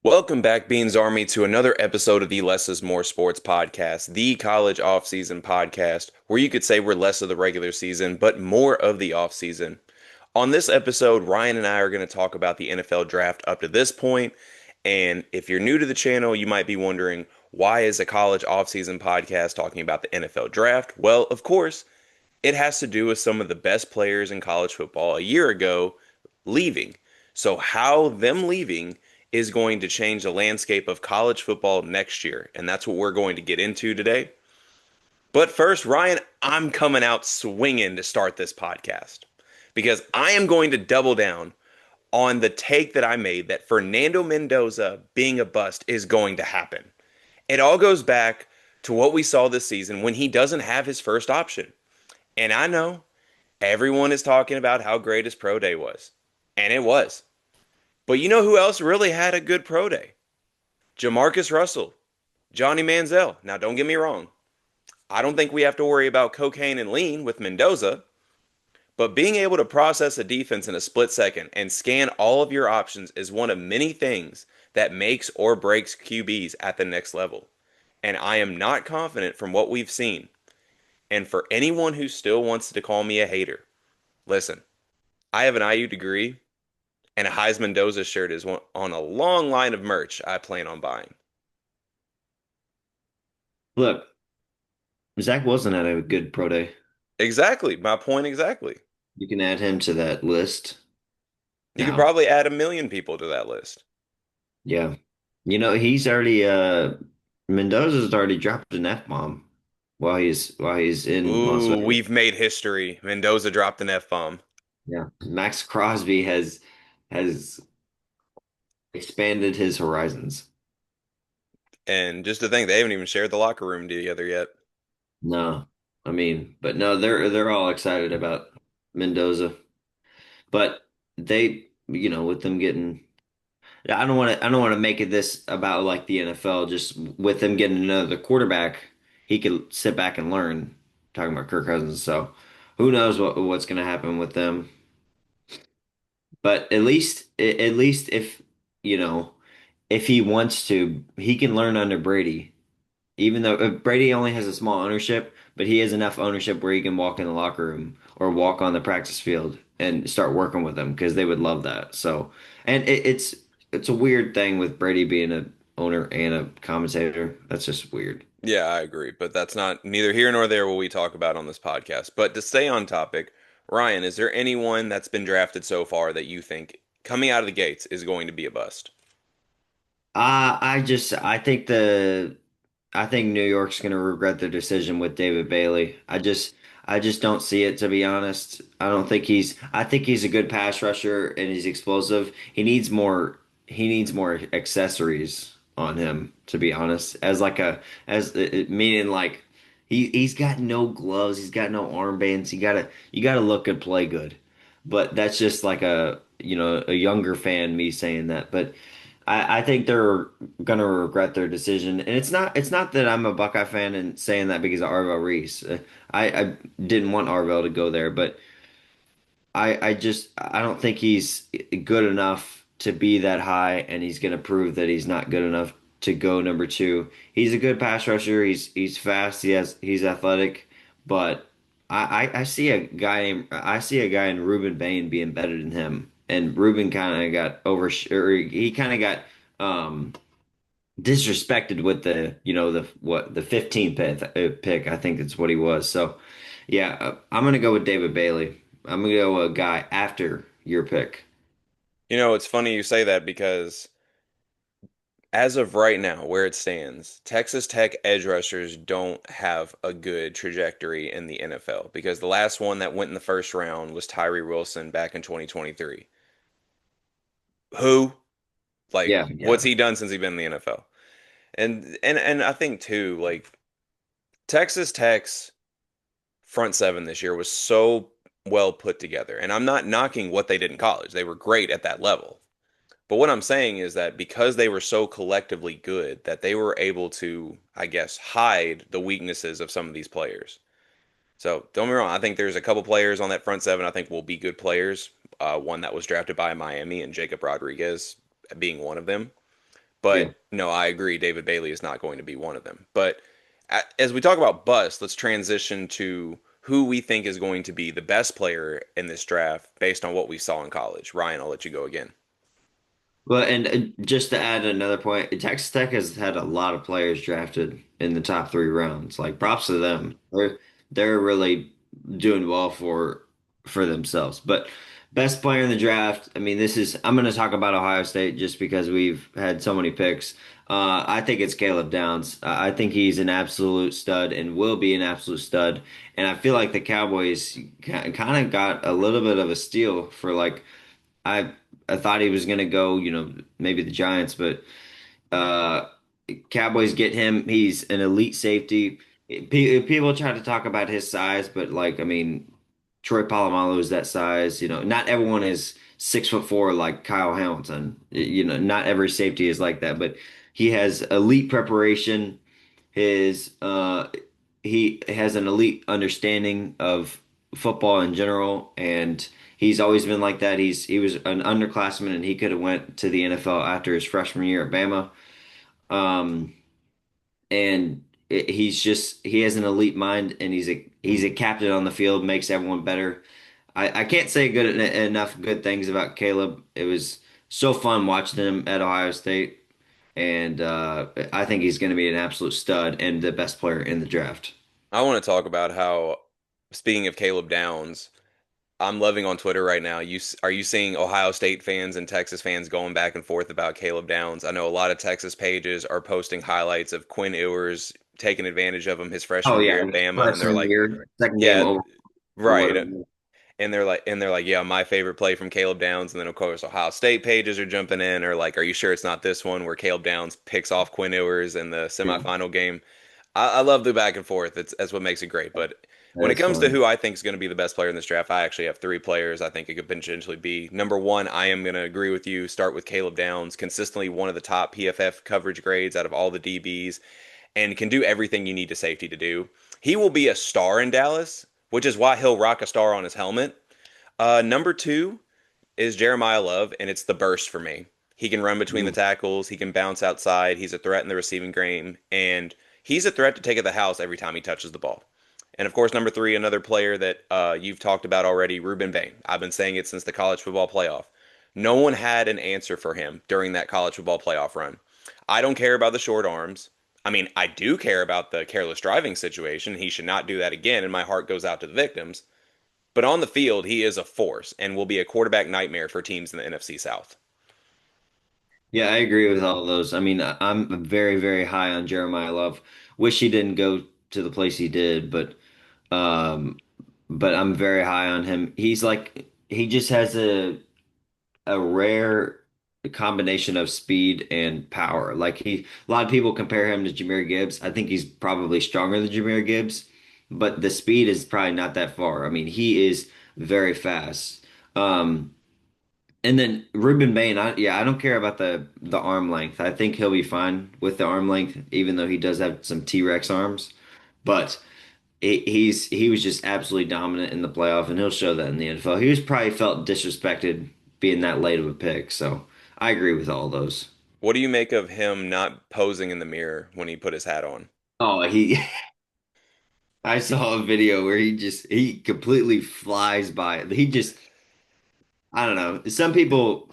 Welcome back, Beans Army, to another episode of the Less is More Sports Podcast, the college off-season podcast, where you could say we're less of the regular season, but more of the off-season. On this episode, Ryan and I are going to talk about the NFL draft up to this point. And if you're new to the channel, you might be wondering, why is a college off-season podcast talking about the NFL draft? Well, of course, it has to do with some of the best players in college football a year ago leaving. So, how them leaving is going to change the landscape of college football next year. And that's what we're going to get into today. But first, Ryan, I'm coming out swinging to start this podcast because I am going to double down on the take that I made that Fernando Mendoza being a bust is going to happen. It all goes back to what we saw this season when he doesn't have his first option. And I know everyone is talking about how great his pro day was, and it was. But you know who else really had a good pro day? Jamarcus Russell, Johnny Manziel. Now, don't get me wrong. I don't think we have to worry about cocaine and lean with Mendoza, but being able to process a defense in a split second and scan all of your options is one of many things that makes or breaks QBs at the next level. And I am not confident from what we've seen. And for anyone who still wants to call me a hater, listen, I have an IU degree, and a Heisman Mendoza shirt is on a long line of merch I plan on buying. Look, Zach Wilson had a good pro day. Exactly, my point exactly. You can add him to that list You could now. probably add a million people to that list. Yeah. He's already Mendoza's already dropped an F-bomb while he's in Las Ooh, Vegas. we've made history. Mendoza dropped an F bomb. Yeah. Max Crosby has expanded his horizons. And just to think, they haven't even shared the locker room together yet. No. But no, they're all excited about Mendoza. But with them getting Yeah, I don't want to make it this about like the NFL. Just with them getting another quarterback, he could sit back and learn. Talking about Kirk Cousins, so who knows what's going to happen with them? But at least if he wants to, he can learn under Brady. Even though Brady only has a small ownership, but he has enough ownership where he can walk in the locker room or walk on the practice field and start working with them because they would love that. So, and it's a weird thing with Brady being a owner and a commentator. That's just weird. Yeah, I agree, but that's not neither here nor there what we talk about on this podcast. But to stay on topic, Ryan, is there anyone that's been drafted so far that you think coming out of the gates is going to be a bust? I think New York's going to regret their decision with David Bailey. I just don't see it, to be honest. I think he's a good pass rusher and he's explosive. He needs more accessories on him, to be honest. Meaning like he's got no gloves, he's got no armbands. You gotta look good, play good. But that's just like a younger fan me saying that. But I think they're gonna regret their decision, and it's not that I'm a Buckeye fan and saying that because of Arvell Reese. I didn't want Arvell to go there, but I don't think he's good enough to be that high, and he's gonna prove that he's not good enough to go number two. He's a good pass rusher. He's fast. He's athletic, but I see a guy in Ruben Bain being better than him, and Ruben kind of got or he kind of got um disrespected with the 15th pick. I think that's what he was. So yeah, I'm gonna go with David Bailey. I'm gonna go a guy after your pick. You know, it's funny you say that because as of right now, where it stands, Texas Tech edge rushers don't have a good trajectory in the NFL because the last one that went in the first round was Tyree Wilson back in 2023. Who? Like, Yeah, what's yeah. he done since he's been in the NFL? And I think too, like Texas Tech's front seven this year was so well put together. And I'm not knocking what they did in college. They were great at that level. But what I'm saying is that because they were so collectively good that they were able to, I guess, hide the weaknesses of some of these players. So don't get me wrong, I think there's a couple players on that front seven I think will be good players. One that was drafted by Miami and Jacob Rodriguez being one of them. But Yeah. no, I agree. David Bailey is not going to be one of them. But as we talk about bust, let's transition to who we think is going to be the best player in this draft based on what we saw in college. Ryan, I'll let you go again. Well, and just to add another point, Texas Tech has had a lot of players drafted in the top 3 rounds. Like props to them. They're really doing well for themselves. But best player in the draft, I mean, I'm going to talk about Ohio State just because we've had so many picks. I think it's Caleb Downs. I think he's an absolute stud and will be an absolute stud. And I feel like the Cowboys kind of got a little bit of a steal for like I I thought he was gonna go, maybe the Giants, but uh Cowboys get him. He's an elite safety. People try to talk about his size, but like I mean, Troy Polamalu is that size. Not everyone is 6'4" like Kyle Hamilton. Not every safety is like that, but he has elite preparation. His he has an elite understanding of football in general, and he's always been like that. He was an underclassman, and he could have went to the NFL after his freshman year at Bama. Um, and he has an elite mind, and he's a captain on the field, makes everyone better. I can't say enough good things about Caleb. It was so fun watching him at Ohio State, and I think he's going to be an absolute stud and the best player in the draft. I want to talk about how, speaking of Caleb Downs, I'm loving on Twitter right now. Are you seeing Ohio State fans and Texas fans going back and forth about Caleb Downs? I know a lot of Texas pages are posting highlights of Quinn Ewers taking advantage of him his Oh freshman year yeah, at Bama, and they're freshman like, year, second game yeah, over or right. whatever. And they're like, yeah, my favorite play from Caleb Downs. And then of course Ohio State pages are jumping in, or like, are you sure it's not this one where Caleb Downs picks off Quinn Ewers in the Yeah, semifinal game? I love the back and forth. That's what makes it great. But when it that's comes to fun. who I think is going to be the best player in this draft, I actually have three players I think it could potentially be. Number one, I am going to agree with you. Start with Caleb Downs, consistently one of the top PFF coverage grades out of all the DBs, and can do everything you need a safety to do. He will be a star in Dallas, which is why he'll rock a star on his helmet. Number two is Jeremiah Love, and it's the burst for me. He can run between the Mm. tackles, he can bounce outside, he's a threat in the receiving game, and he's a threat to take at the house every time he touches the ball. And of course, number three, another player that you've talked about already, Ruben Bain. I've been saying it since the college football playoff. No one had an answer for him during that college football playoff run. I don't care about the short arms. I mean, I do care about the careless driving situation. He should not do that again, and my heart goes out to the victims. But on the field, he is a force and will be a quarterback nightmare for teams in the NFC South. Yeah, I agree with all of those. I mean, I'm very, very high on Jeremiah Love. Wish he didn't go to the place he did, um, but I'm very high on him. He just has a rare combination of speed and power. A lot of people compare him to Jahmyr Gibbs. I think he's probably stronger than Jahmyr Gibbs, but the speed is probably not that far. I mean, he is very fast. Um, and then Ruben Bain, I don't care about the arm length. I think he'll be fine with the arm length, even though he does have some T-Rex arms. But he was just absolutely dominant in the playoff, and he'll show that in the NFL. He was probably felt disrespected being that late of a pick. So I agree with all those. What do you make of him not posing in the mirror when he put his hat on? Oh, I saw a video where he completely flies by it. I don't know. Some people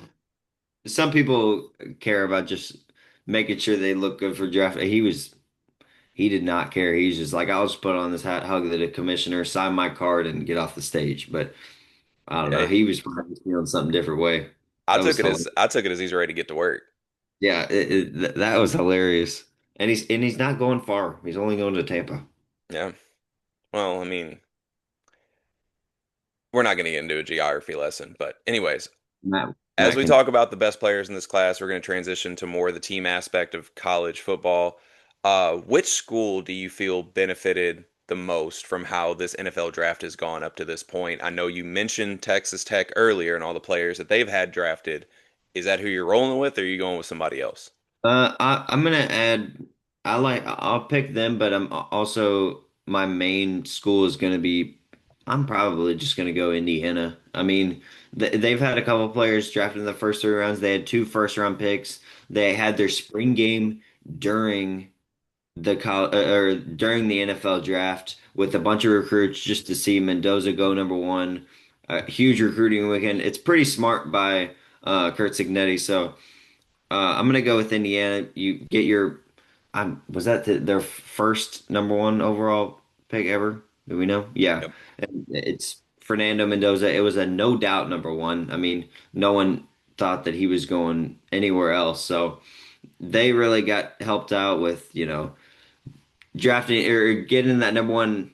care about just making sure they look good for draft. He did not care. He's just like, I'll just put on this hat, hug the commissioner, sign my card, and get off the stage. But I don't know. Yeah, He was probably feeling something different way. That was hilarious. I took it as he's ready to get to work. Yeah, that was hilarious. And he's not going far. He's only going to Tampa. Yeah. Well, I mean, we're not going to get into a geography lesson, but anyways, Matt as Matt we can. talk about the best players in this class, we're going to transition to more of the team aspect of college football. Which school do you feel benefited the most from how this NFL draft has gone up to this point? I know you mentioned Texas Tech earlier and all the players that they've had drafted. Is that who you're rolling with, or are you going with somebody else? I'm gonna add. I'll pick them, but I'm also my main school is gonna be I'm probably just going to go Indiana. I mean, they've had a couple players drafted in the first 3 rounds. They had two first round picks. They had their spring game during or during the NFL draft with a bunch of recruits just to see Mendoza go number one. A huge recruiting weekend. It's pretty smart by Kurt Cignetti. So I'm gonna go with Indiana. You get your, was that their first number one overall pick ever? Do we know? Yeah, Yep. and it's Fernando Mendoza. It was a no doubt number one. I mean, no one thought that he was going anywhere else. So they really got helped out with, drafting or getting that number one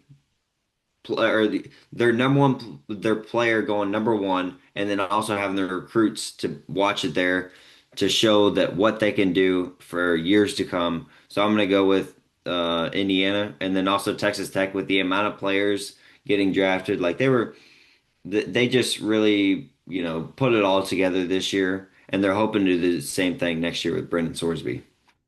or their number one their player going number one, and then also having the recruits to watch it there to show that what they can do for years to come. So I'm gonna go with Indiana, and then also Texas Tech with the amount of players getting drafted. Like they just really put it all together this year, and they're hoping to do the same thing next year with Brendan Sorsby.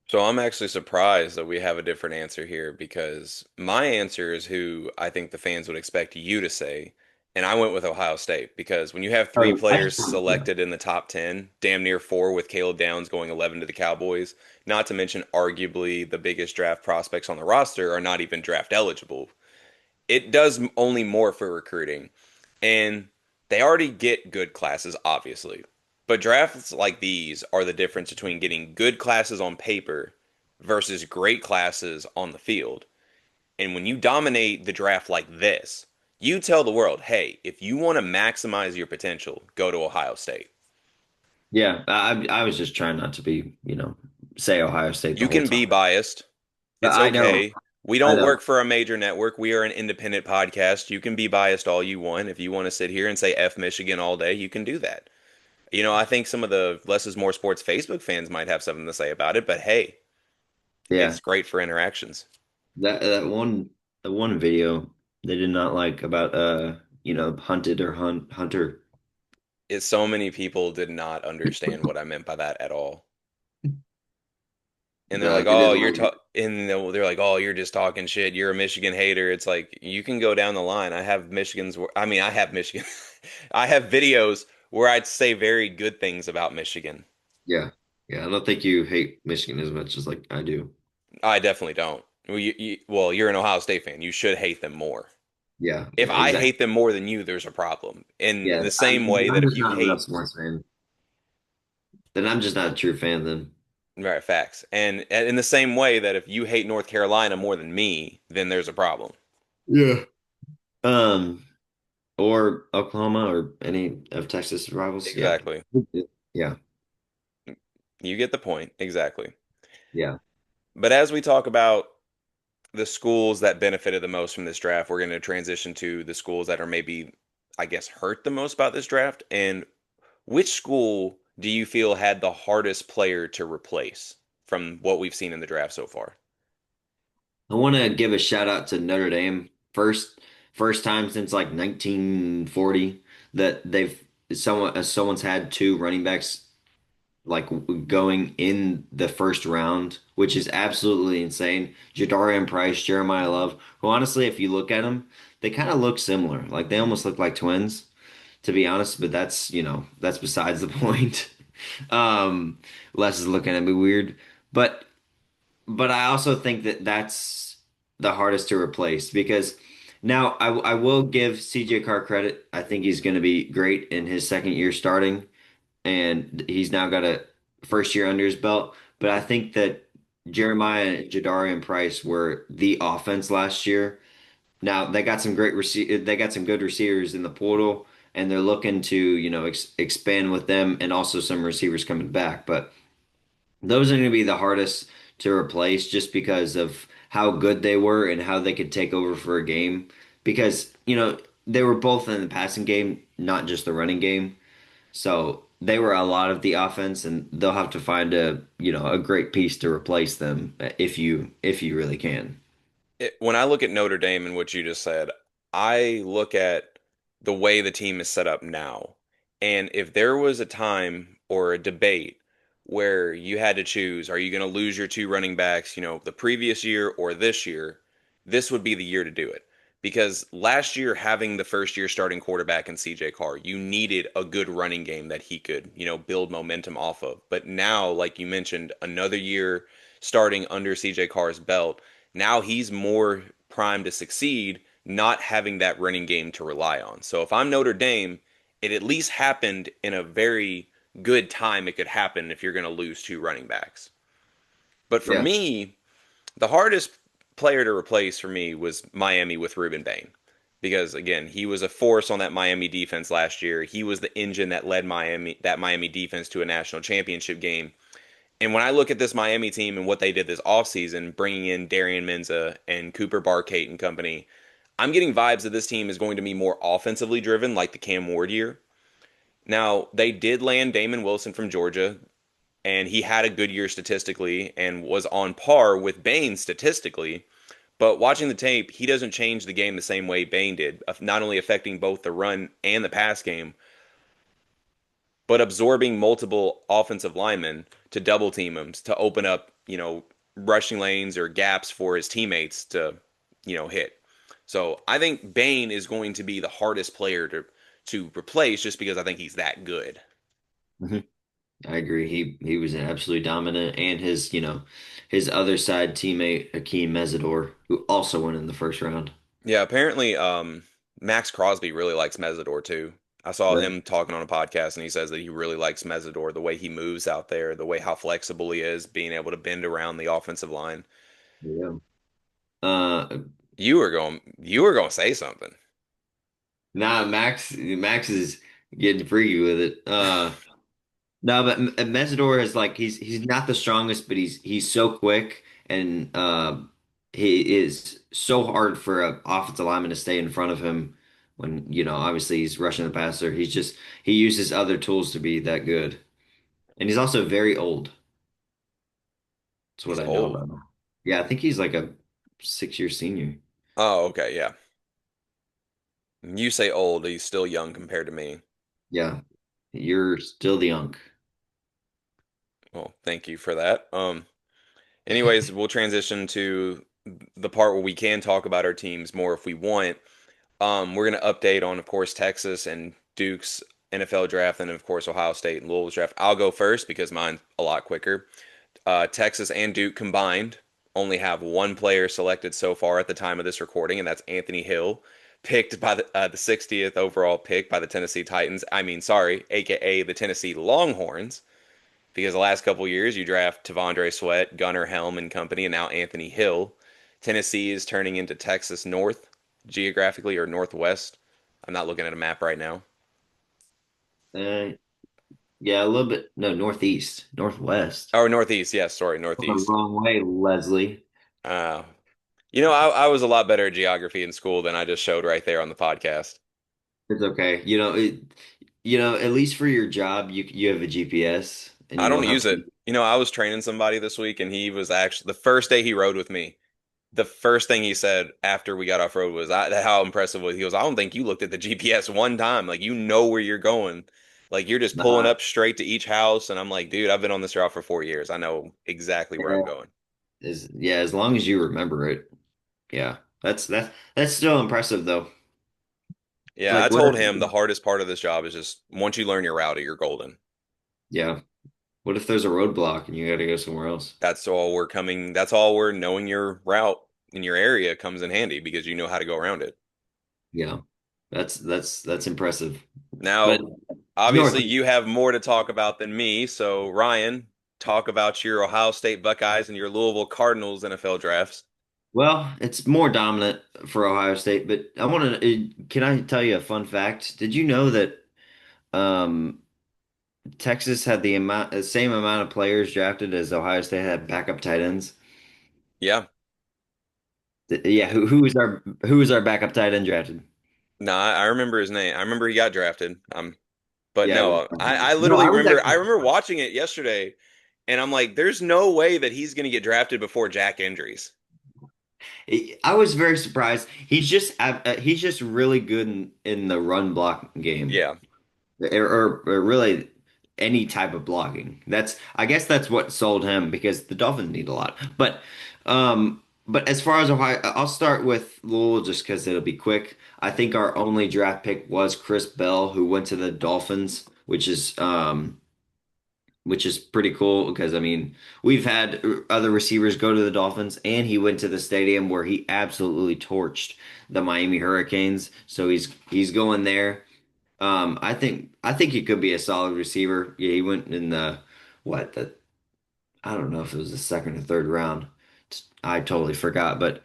So I'm actually surprised that we have a different answer here because my answer is who I think the fans would expect you to say. And I went with Ohio State because when you have three Oh, I players just yeah. selected in the top 10, damn near four with Caleb Downs going 11 to the Cowboys, not to mention arguably the biggest draft prospects on the roster are not even draft eligible. It does only more for recruiting. And they already get good classes, obviously. But drafts like these are the difference between getting good classes on paper versus great classes on the field. And when you dominate the draft like this, you tell the world, hey, if you want to maximize your potential, go to Ohio State. Yeah, I was just trying not to be, say Ohio State the You whole can be time. biased. But It's I know, okay. We I don't know. work for a major network. We are an independent podcast. You can be biased all you want. If you want to sit here and say F Michigan all day, you can do that. I think some of the Less is More Sports Facebook fans might have something to say about it, but hey, Yeah, it's great for interactions. that one video they did not like about hunted or hunter. So many people did not understand what I meant by that at all. And they're like, It "Oh, is. they're like, "Oh, you're just talking shit. You're a Michigan hater." It's like you can go down the line. I have Michigan. I have videos where I'd say very good things about Michigan. Yeah, yeah. I don't think you hate Michigan as much as like I do. I definitely don't. Well, you're an Ohio State fan. You should hate them more. Yeah, If yeah, I exactly. hate them more than you, there's a problem. In Yeah, the same way I'm that if just you not enough hate sports fan. Then I'm just not a true fan. Then. right facts, and in the same way that if you hate North Carolina more than me, then there's a problem. Yeah. Um, or Oklahoma or any of Texas rivals. Yeah. Exactly. Yeah. You get the point. Exactly. Yeah. But as we talk about the schools that benefited the most from this draft, we're going to transition to the schools that are maybe, I guess, hurt the most about this draft. And which school do you feel had the hardest player to replace from what we've seen in the draft so far? I want to give a shout out to Notre Dame. First time since like 1940 that someone's had two running backs like going in the first round, which is absolutely insane. Jadarian Price, Jeremiah Love, who honestly, if you look at them, they kind of look similar. Like they almost look like twins, to be honest, but that's besides the point. Um, Les is looking at me weird, but I also think that that's the hardest to replace because now I will give CJ Carr credit. I think he's going to be great in his second year starting, and he's now got a first year under his belt. But I think that Jeremiah and Jadarian Price were the offense last year. Now they got some good receivers in the portal, and they're looking to expand with them and also some receivers coming back. But those are going to be the hardest to replace just because of how good they were and how they could take over for a game. Because, they were both in the passing game, not just the running game. So they were a lot of the offense, and they'll have to find a great piece to replace them if you really can. When I look at Notre Dame and what you just said, I look at the way the team is set up now. And if there was a time or a debate where you had to choose, are you going to lose your two running backs, the previous year or this year, this would be the year to do it. because last year having the first year starting quarterback in CJ Carr, you needed a good running game that he could, build momentum off of. But now, like you mentioned, another year starting under CJ Carr's belt, now he's more primed to succeed, not having that running game to rely on. So if I'm Notre Dame, it at least happened in a very good time it could happen if you're going to lose two running backs. But for Yeah. me, the hardest player to replace for me was Miami with Ruben Bain. Because again, he was a force on that Miami defense last year. He was the engine that led Miami defense to a national championship game. And when I look at this Miami team and what they did this offseason, bringing in Darian Menza and Cooper Barkate and company, I'm getting vibes that this team is going to be more offensively driven, like the Cam Ward year. Now, they did land Damon Wilson from Georgia, and he had a good year statistically and was on par with Bain statistically. But watching the tape, he doesn't change the game the same way Bain did, not only affecting both the run and the pass game, but absorbing multiple offensive linemen to double team him, to open up, rushing lanes or gaps for his teammates to, hit. So I think Bain is going to be the hardest player to replace just because I think he's that good. hmm I agree. He was absolutely dominant, and his other side teammate Akeem Mesidor, who also went in the first round. Yeah, apparently Max Crosby really likes Mesidor too. I saw Really? him talking on a podcast and he says that he really likes Mesidor, the way he moves out there, the way how flexible he is, being able to bend around the offensive line. Yeah. Uh, You were going to say something. nah, Max is getting freaky with it. No, but Mesidor is like he's not the strongest, but he's so quick and he is so hard for an offensive lineman to stay in front of him when obviously he's rushing the passer. He uses other tools to be that good, and he's also very old. That's what He's I know old. about him. Yeah, I think he's like a 6-year senior. Oh, okay, yeah. You say old, he's still young compared to me. Yeah, you're still the unk. Well, thank you for that. Anyways, we'll transition to the part where we can talk about our teams more if we want. We're going to update on, of course, Texas and Duke's NFL draft, and of course, Ohio State and Louisville's draft. I'll go first because mine's a lot quicker. Texas and Duke combined only have one player selected so far at the time of this recording, and that's Anthony Hill, picked by the 60th overall pick by the Tennessee Titans. I mean, sorry, aka the Tennessee Longhorns, because the last couple years you draft Tavondre Sweat, Gunnar Helm and company, and now Anthony Hill. Tennessee is turning into Texas North geographically, or Northwest. I'm not looking at a map right now. Uh, yeah, a little bit. No, northeast, northwest. Oh, Northeast. Yes, sorry, The Northeast. wrong way, Leslie. Uh, I was a lot better at geography in school than I just showed right there on the podcast. It's okay. At least for your job, you have a GPS and I you know don't how. use it. I was training somebody this week, and he was actually the first day he rode with me. The first thing he said after we got off road was, "How impressive was he?" Goes, "I don't think you looked at the GPS one time. Like you know where you're going. Like you're just pulling Nah, up straight to each house." And I'm like, "Dude, I've been on this route for 4 years. I know exactly where I'm yeah, going." as long as you remember it. Yeah, that's still impressive though. It's Yeah, I like told him the hardest part of this job is just once you learn your route, you're golden. yeah, what if there's a roadblock and you got to go somewhere else? That's all where knowing your route in your area comes in handy because you know how to go around it. Yeah, that's impressive. But Now, north, obviously, you have more to talk about than me. So, Ryan, talk about your Ohio State Buckeyes and your Louisville Cardinals NFL drafts. well, it's more dominant for Ohio State. But I want to. Can I tell you a fun fact? Did you know that um, Texas had the same amount of players drafted as Ohio State had backup tight ends? Yeah. Yeah, who was our backup tight end drafted? No, I remember his name. I remember he got drafted. But Yeah, it was no, I no, literally I was remember. I actually remember watching it yesterday, and I'm like, "There's no way that he's going to get drafted before Jack Endries." I was very surprised. He's just really good in the run block game, Yeah, or really any type of blocking. I guess that's what sold him because the Dolphins need a lot. But But as far as Ohio, I'll start with Louisville just because it'll be quick. I think our only draft pick was Chris Bell, who went to the Dolphins, which is pretty cool because I mean we've had other receivers go to the Dolphins, and he went to the stadium where he absolutely torched the Miami Hurricanes. So he's going there. I think he could be a solid receiver. Yeah, he went in the what the I don't know if it was the second or third round. I totally forgot, but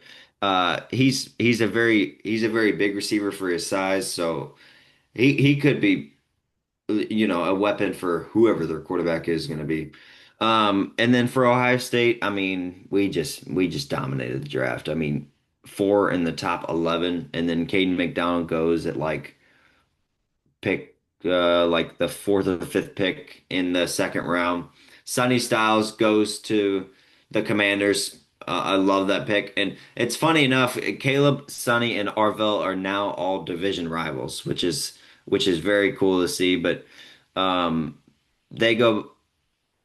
he's a very big receiver for his size, so he could be a weapon for whoever their quarterback is going to be. And then for Ohio State, I mean, we just dominated the draft. I mean, four in the top 11, and then Caden McDonald goes at pick like the fourth or the fifth pick in the second round. Sonny Styles goes to the Commanders. I love that pick, and it's funny enough. Caleb, Sonny, and Arvell are now all division rivals, which is very cool to see. But um, they go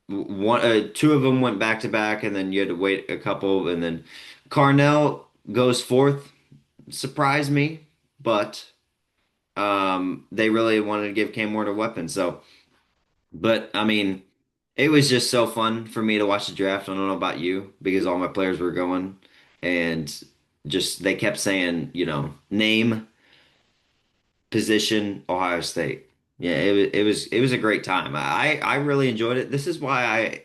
two of them went back to back, and then you had to wait a couple, and then Carnell goes fourth. Surprised me, but they really wanted to give Cam Ward a weapon. So, but I mean, it was just so fun for me to watch the draft. I don't know about you because all my players were going, and just they kept saying, name, position, Ohio State. Yeah, it was a great time. I really enjoyed it. This is why I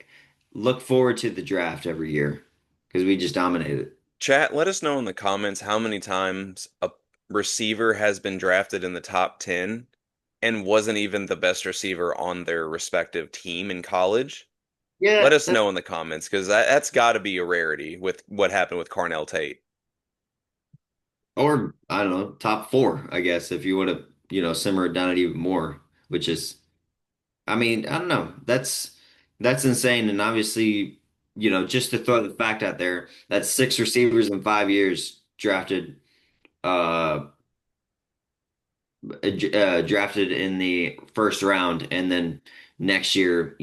look forward to the draft every year because we just dominated. Chat, let us know in the comments how many times a receiver has been drafted in the top 10 and wasn't even the best receiver on their respective team in college. Let Yeah, us know in the comments because that's got to be a rarity with what happened with Carnell Tate. or I don't know, top four, I guess, if you want to, simmer it down even more, which is, I mean, I don't know. That's insane. And obviously, just to throw the fact out there, that's six receivers in 5 years uh, drafted in the first round, and then next year,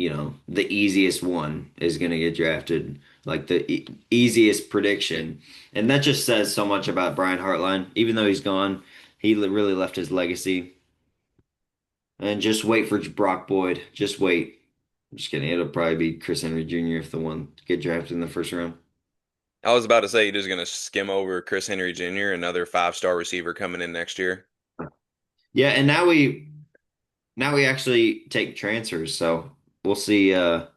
the easiest one is going to get drafted, like the easiest prediction, and that just says so much about Brian Hartline. Even though he's gone, he really left his legacy. And just wait for Brock Boyd. Just wait. I'm just kidding. It'll probably be Chris Henry Jr. if the one get drafted in the first round. I was about to say you're just going to skim over Chris Henry Jr., another five-star receiver coming in next year. Yeah, and now we actually take transfers, so we'll see if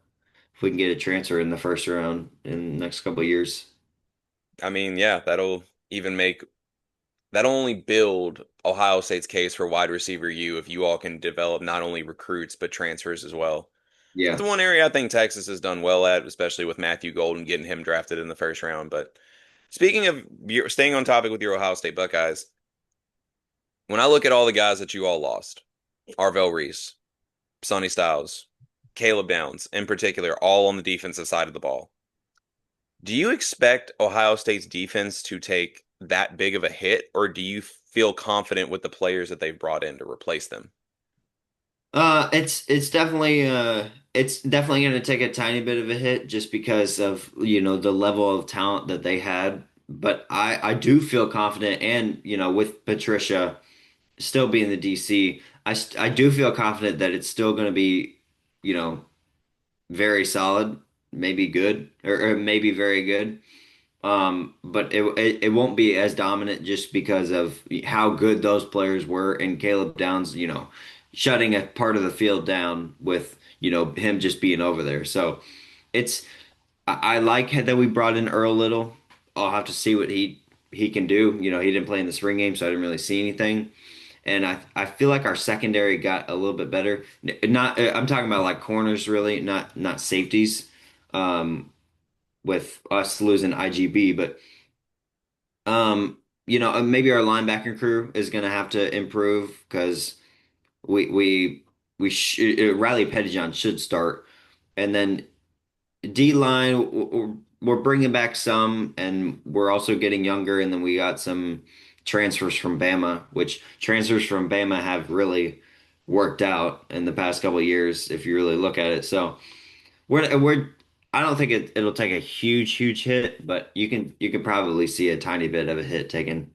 we can get a transfer in the first round in the next couple of years. I mean, yeah, that'll only build Ohio State's case for wide receiver U if you all can develop not only recruits but transfers as well. That's Yeah. the one area I think Texas has done well at, especially with Matthew Golden getting him drafted in the first round. But speaking of staying on topic with your Ohio State Buckeyes, when I look at all the guys that you all lost, Arvell Reese, Sonny Styles, Caleb Downs in particular, all on the defensive side of the ball. Do you expect Ohio State's defense to take that big of a hit, or do you feel confident with the players that they've brought in to replace them? It's definitely going to take a tiny bit of a hit just because of the level of talent that they had. But I do feel confident, and with Patricia still being the DC, I do feel confident that it's still going to be you know very solid, maybe good, or maybe very good. But it won't be as dominant just because of how good those players were, and Caleb Downs, shutting a part of the field down with, him just being over there. So it's I like that we brought in Earl Little. I'll have to see what he can do. He didn't play in the spring game, so I didn't really see anything. And I feel like our secondary got a little bit better. Not I'm talking about like corners really, not safeties. Um, with us losing IGB, but maybe our linebacker crew is going to have to improve because we we Riley Pettijohn should start, and then D line we're bringing back some, and we're also getting younger, and then we got some transfers from Bama, which transfers from Bama have really worked out in the past couple of years if you really look at it. So we're I don't think it'll take a huge hit, but you can probably see a tiny bit of a hit taken.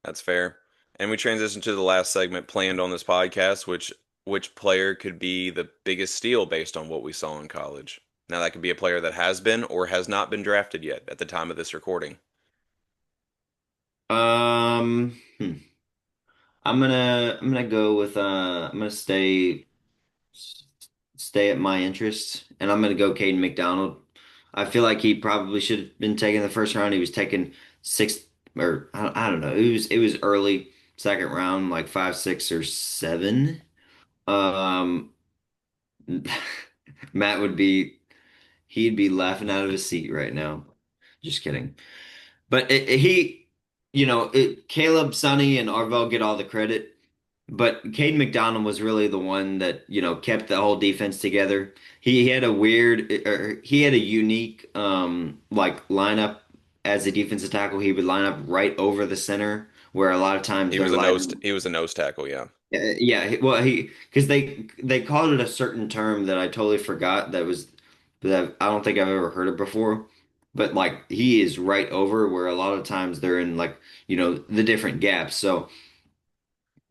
That's fair. And we transition to the last segment planned on this podcast, which player could be the biggest steal based on what we saw in college. Now that could be a player that has been or has not been drafted yet at the time of this recording. Hmm. I'm gonna go with I'm gonna stay at my interest, and I'm gonna go Caden McDonald. I feel like he probably should have been taken the first round. He was taken sixth, or I don't know. It was early second round, like five, six, or seven. Um, Matt would be he'd be laughing out of his seat right now. Just kidding. But Caleb, Sonny, and Arvell get all the credit. But Caden McDonald was really the one that, kept the whole defense together. He had a he had a unique, like lineup as a defensive tackle. He would line up right over the center, where a lot of times they're lining. He was a nose tackle, yeah. Yeah, well, because they called it a certain term that I totally forgot that I don't think I've ever heard it before. But like he is right over where a lot of times they're in like, the different gaps. So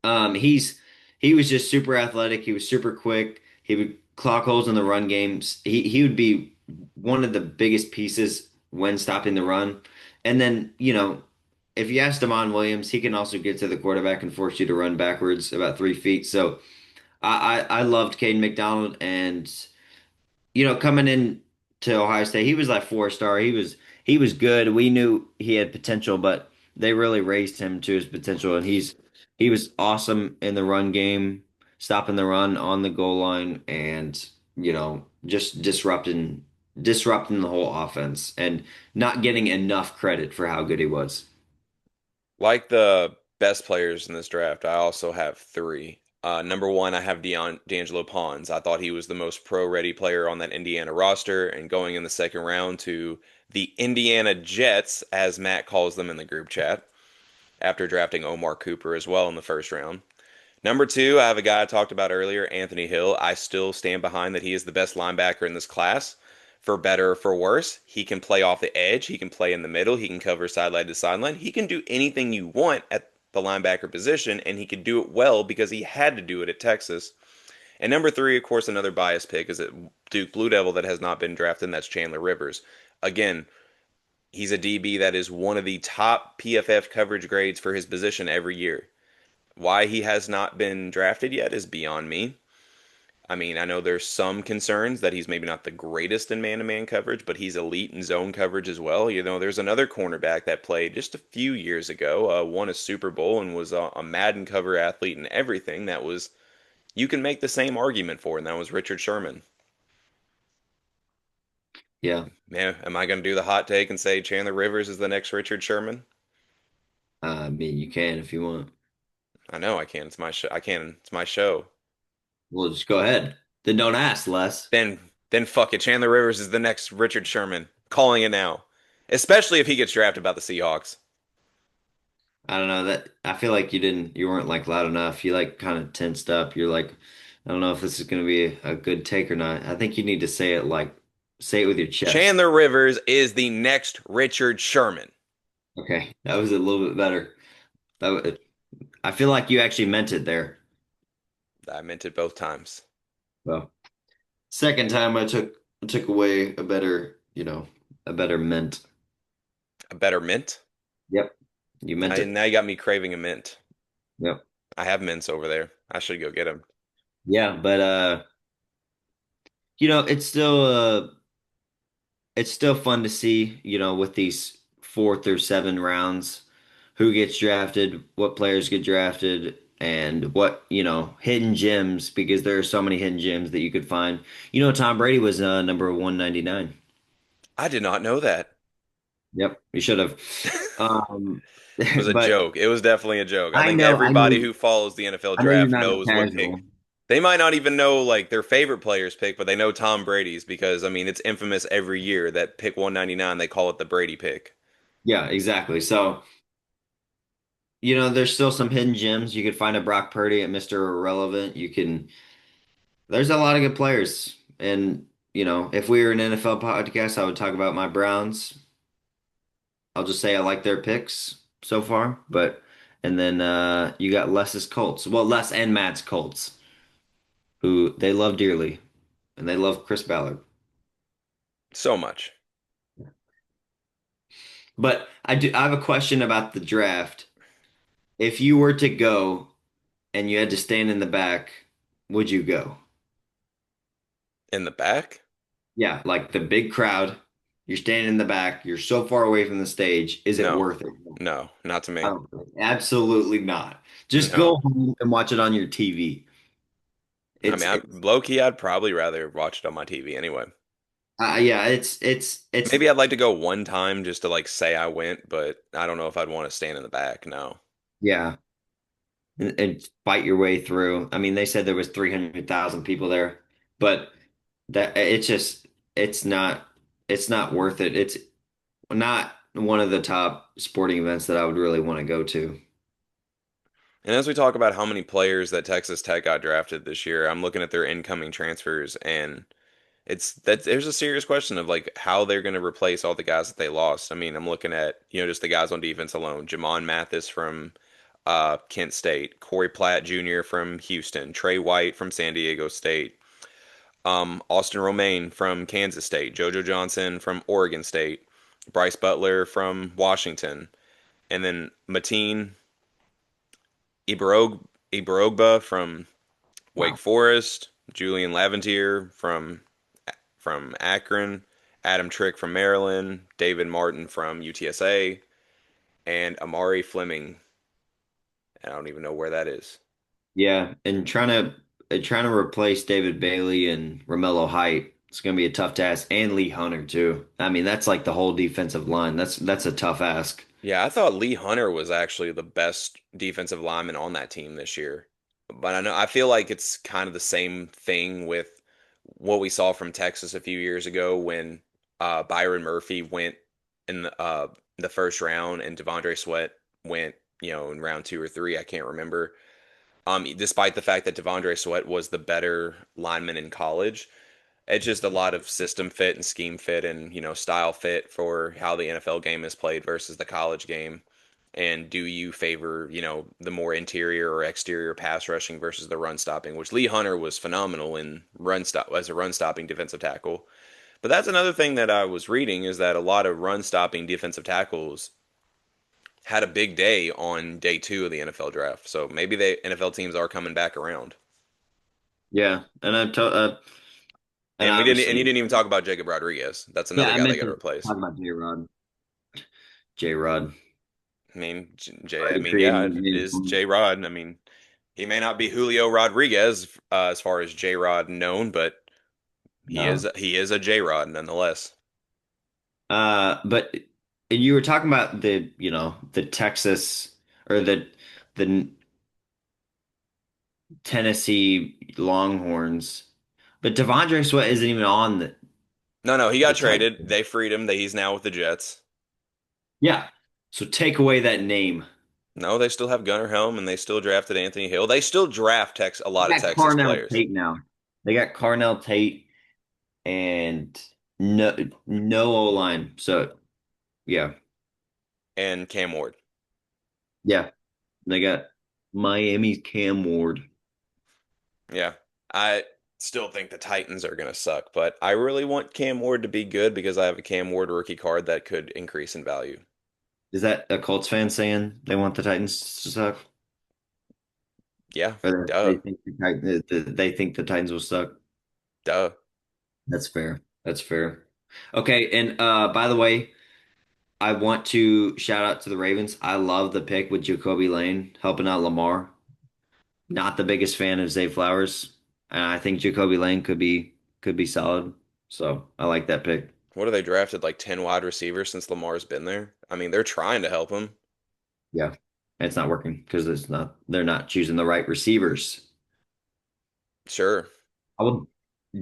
he was just super athletic. He was super quick. He would clock holes in the run games. He would be one of the biggest pieces when stopping the run. And then, if you ask Damon Williams, he can also get to the quarterback and force you to run backwards about 3 feet. So I loved Caden McDonald, and coming in to Ohio State, he was like four-star. He was good. We knew he had potential, but they really raised him to his potential, and he was awesome in the run game, stopping the run on the goal line, and just disrupting the whole offense, and not getting enough credit for how good he was. Like the best players in this draft, I also have three. Number one, I have D'Angelo Pons. I thought he was the most pro-ready player on that Indiana roster, and going in the second round to the Indiana Jets, as Matt calls them in the group chat, after drafting Omar Cooper as well in the first round. Number two, I have a guy I talked about earlier, Anthony Hill. I still stand behind that he is the best linebacker in this class. For better or for worse, he can play off the edge. He can play in the middle. He can cover sideline to sideline. He can do anything you want at the linebacker position, and he can do it well because he had to do it at Texas. And number three, of course, another bias pick is a Duke Blue Devil that has not been drafted, and that's Chandler Rivers. Again, he's a DB that is one of the top PFF coverage grades for his position every year. Why he has not been drafted yet is beyond me. I mean, I know there's some concerns that he's maybe not the greatest in man-to-man coverage, but he's elite in zone coverage as well. There's another cornerback that played just a few years ago, won a Super Bowl and was a Madden cover athlete and everything. That was you can make the same argument for, and that was Richard Sherman. Yeah, Man, am I going to do the hot take and say Chandler Rivers is the next Richard Sherman? I mean, you can if you want. I know I can. It's my show. I can. It's my show. Well, just go ahead. Then don't ask, Les. Then fuck it. Chandler Rivers is the next Richard Sherman. Calling it now. Especially if he gets drafted by the Seahawks. I don't know that I feel like you weren't like loud enough. You like kind of tensed up. You're like, I don't know if this is going to be a good take or not. I think you need to say it with your chest. Chandler Rivers is the next Richard Sherman. Okay, that was a little bit better. I feel like you actually meant it there. I meant it both times. Well, second time I took away a better mint. A better mint? Yep, you meant it. Now you got me craving a mint. Yep. I have mints over there. I should go get them. Yeah, but it's still fun to see, with these fourth or seven rounds, who gets drafted, what players get drafted, and what, hidden gems, because there are so many hidden gems that you could find. Tom Brady was number 199. I did not know that. Yep, you should have. Um, It was a but joke. It was definitely a joke. I I think know, I everybody know, who follows the NFL I know you're draft not a knows what pick. casual. They might not even know like their favorite player's pick, but they know Tom Brady's because I mean it's infamous every year that pick 199 they call it the Brady pick. Yeah, exactly. So, there's still some hidden gems. You could find a Brock Purdy at Mr. Irrelevant. There's a lot of good players. And if we were an NFL podcast, I would talk about my Browns. I'll just say I like their picks so far, but and then you got Les's Colts. Well, Les and Matt's Colts, who they love dearly, and they love Chris Ballard. So much. But I have a question about the draft. If you were to go and you had to stand in the back, would you go? In the back? Yeah, like the big crowd. You're standing in the back. You're so far away from the stage. Is it No. worth it? No, not to I me. don't think- Absolutely not. Just go No. home and watch it on your TV. I mean, It's low key, I'd probably rather watch it on my TV anyway. yeah, it's Maybe I'd like to go one time just to like say I went, but I don't know if I'd want to stand in the back. No. yeah, and fight your way through. I mean, they said there was 300,000 people there, but that it's not worth it. It's not one of the top sporting events that I would really want to go to. And as we talk about how many players that Texas Tech got drafted this year, I'm looking at their incoming transfers, and it's that there's a serious question of like how they're going to replace all the guys that they lost. I mean, I'm looking at, just the guys on defense alone. Jamon Mathis from Kent State, Corey Platt Jr. from Houston, Trey White from San Diego State, Austin Romaine from Kansas State, JoJo Johnson from Oregon State, Bryce Butler from Washington, and then Mateen Ibarogba from Wake Wow. Forest, Julian Laventier from Akron, Adam Trick from Maryland, David Martin from UTSA, and Amari Fleming. I don't even know where that is. Yeah, and trying to replace David Bailey and Romello Height, it's going to be a tough task, and Lee Hunter too. I mean, that's like the whole defensive line. That's a tough ask. Yeah, I thought Lee Hunter was actually the best defensive lineman on that team this year. But I feel like it's kind of the same thing with what we saw from Texas a few years ago when Byron Murphy went in the first round and Devondre Sweat went, in round two or three, I can't remember. Despite the fact that Devondre Sweat was the better lineman in college, it's just a lot of system fit and scheme fit and style fit for how the NFL game is played versus the college game. And do you favor the more interior or exterior pass rushing versus the run stopping? Which Lee Hunter was phenomenal in run stop as a run stopping defensive tackle. But that's another thing that I was reading is that a lot of run stopping defensive tackles had a big day on day two of the NFL draft. So maybe the NFL teams are coming back around. Yeah, and And you obviously, didn't even talk about Jacob Rodriguez. That's yeah, another I guy they meant got to to replace. talk about J-Rod. J-Rod. I mean, I Already mean, yeah, creating it his is own- J Rod. I mean, he may not be Julio Rodriguez as far as J Rod known, but No. he is a J Rod nonetheless. But you were talking about the Texas or the Tennessee Longhorns, but Devondre Sweat isn't even on No, no, he the got traded. Texans. They freed him. That he's now with the Jets. Yeah. So take away that name. No, they still have Gunnar Helm and they still drafted Anthony Hill. They still draft a They lot of got Texas Carnell players Tate now. They got Carnell Tate and no O line. So yeah, and Cam Ward. yeah. They got Miami's Cam Ward. Yeah, I still think the Titans are going to suck, but I really want Cam Ward to be good because I have a Cam Ward rookie card that could increase in value. Is that a Colts fan saying they want the Titans to suck? Yeah, Or duh, they think the Titans will suck? duh. That's fair. That's fair. Okay, and by the way, I want to shout out to the Ravens. I love the pick with Jacoby Lane helping out Lamar. Not the biggest fan of Zay Flowers, and I think Jacoby Lane could be solid. So I like that pick. What are they drafted like 10 wide receivers since Lamar's been there? I mean, they're trying to help him. Yeah, and it's not working because they're not choosing the right receivers. Sure. I would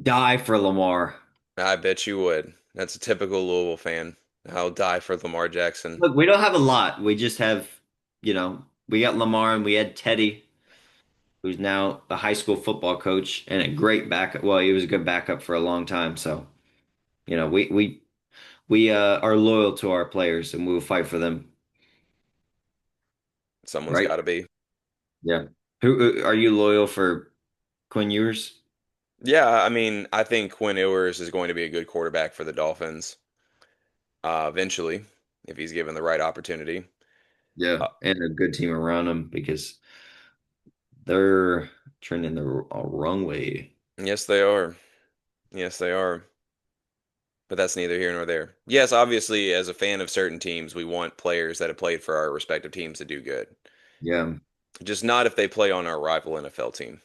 die for Lamar. I bet you would. That's a typical Louisville fan. I'll die for Lamar Jackson. Look, we don't have a lot. We just have, we got Lamar and we had Teddy. who's now a high school football coach and a great backup. Well, he was a good backup for a long time. So, we are loyal to our players and we will fight for them, Someone's right? got to be. Yeah. Who are you loyal for Quinn Ewers? Yeah, I mean, I think Quinn Ewers is going to be a good quarterback for the Dolphins eventually, if he's given the right opportunity. Yeah, Uh, and a good team around them because they're trending the wrong way. yes, they are. Yes, they are. But that's neither here nor there. Yes, obviously, as a fan of certain teams, we want players that have played for our respective teams to do good. Yeah. Just not if they play on our rival NFL team.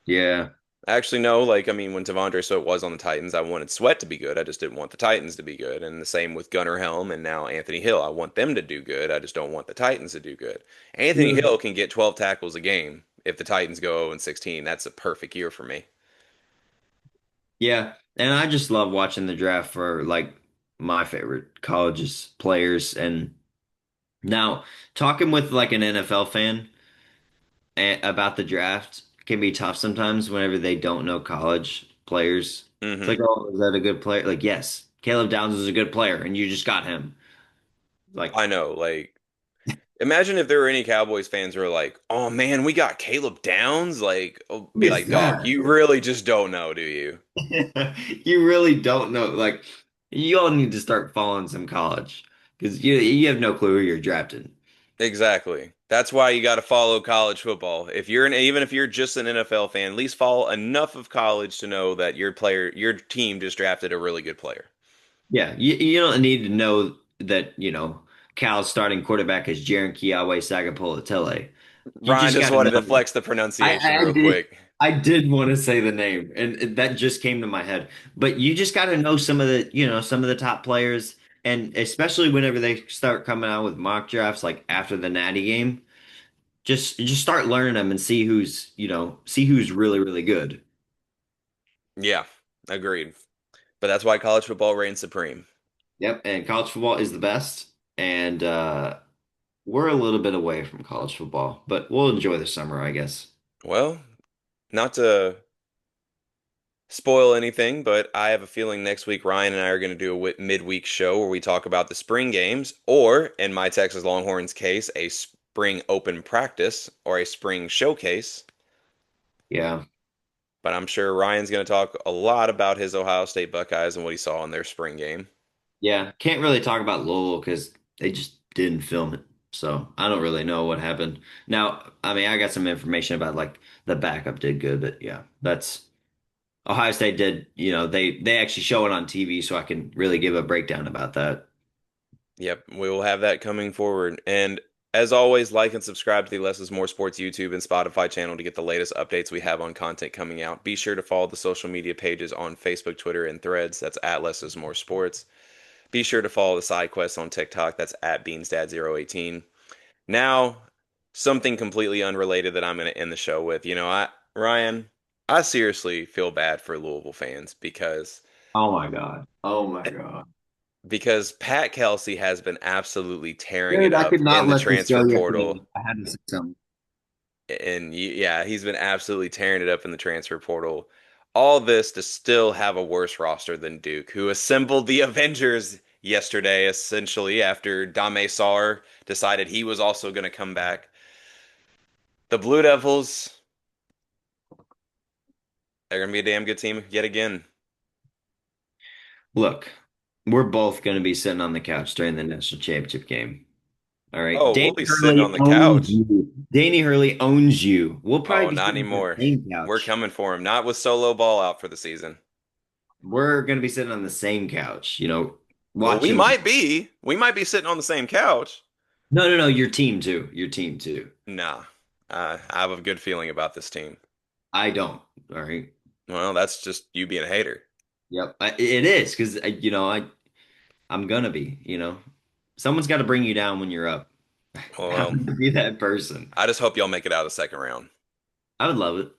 Yeah. Actually, no, like, I mean, when Tavondre Sweat was on the Titans, I wanted Sweat to be good. I just didn't want the Titans to be good. And the same with Gunnar Helm and now Anthony Hill. I want them to do good. I just don't want the Titans to do good. Anthony Yeah. Hill can get 12 tackles a game if the Titans go 0 and 16. That's a perfect year for me. Yeah. And I just love watching the draft for like my favorite colleges players. And now talking with like an NFL fan about the draft can be tough sometimes whenever they don't know college players. It's Hmm. like, oh, is that a good player? Like, yes, Caleb Downs is a good player, and you just got him. Like, I know, like, imagine if there were any Cowboys fans who were like, "Oh man, we got Caleb Downs." Like, oh, who be is like, "Dog, that? you really just don't know, do you?" You really don't know. Like, you all need to start following some college because you have no clue who you're drafting. Exactly. That's why you got to follow college football. If you're even if you're just an NFL fan, at least follow enough of college to know that your team just drafted a really good player. Yeah, you don't need to know that, Cal's starting quarterback is Jaren Kiawe Sagapolotele. You Ryan just just got to wanted to know. flex the I, pronunciation I real did quick. I did want to say the name, and that just came to my head. But you just got to know some of the top players, and especially whenever they start coming out with mock drafts, like after the Natty game, just start learning them and see who's really really good. Yeah, agreed. But that's why college football reigns supreme. Yep, and college football is the best, and we're a little bit away from college football, but we'll enjoy the summer, I guess. Well, not to spoil anything, but I have a feeling next week Ryan and I are going to do a midweek show where we talk about the spring games, or in my Texas Longhorns case, a spring open practice or a spring showcase. Yeah. But I'm sure Ryan's going to talk a lot about his Ohio State Buckeyes and what he saw in their spring game. Yeah, can't really talk about Louisville because they just didn't film it. So I don't really know what happened. Now, I mean, I got some information about like the backup did good, but yeah, that's Ohio State did, they actually show it on TV, so I can really give a breakdown about that. Yep, we will have that coming forward. And as always, like and subscribe to the Less is More Sports YouTube and Spotify channel to get the latest updates we have on content coming out. Be sure to follow the social media pages on Facebook, Twitter, and Threads. That's at Less is More Sports. Be sure to follow the side quest on TikTok. That's at BeansDad018. Now, something completely unrelated that I'm going to end the show with. Ryan, I seriously feel bad for Louisville fans Oh my God. Oh my God. because Pat Kelsey has been absolutely tearing it Dude, I up could in not the let this transfer go portal. yesterday. I had to say something. And yeah, he's been absolutely tearing it up in the transfer portal. All this to still have a worse roster than Duke, who assembled the Avengers yesterday, essentially, after Dame Sarr decided he was also going to come back. The Blue Devils, they're going to be a damn good team yet again. Look, we're both going to be sitting on the couch during the national championship game. All right. Oh, we'll Danny be sitting Hurley on the owns couch. you. Danny Hurley owns you. We'll probably Oh, be not sitting on the anymore. same We're couch. coming for him, not with solo ball out for the season. We're going to be sitting on the same couch, Well, we watching. might be. We might be sitting on the same couch. No, no, no. Your team too. Your team too. Nah, I have a good feeling about this team. I don't. All right. Well, that's just you being a hater. Yep. It is because, I'm going to be, someone's got to bring you down when you're up. I'm Well, going to be that person. I just hope y'all make it out of the second round. I would love it.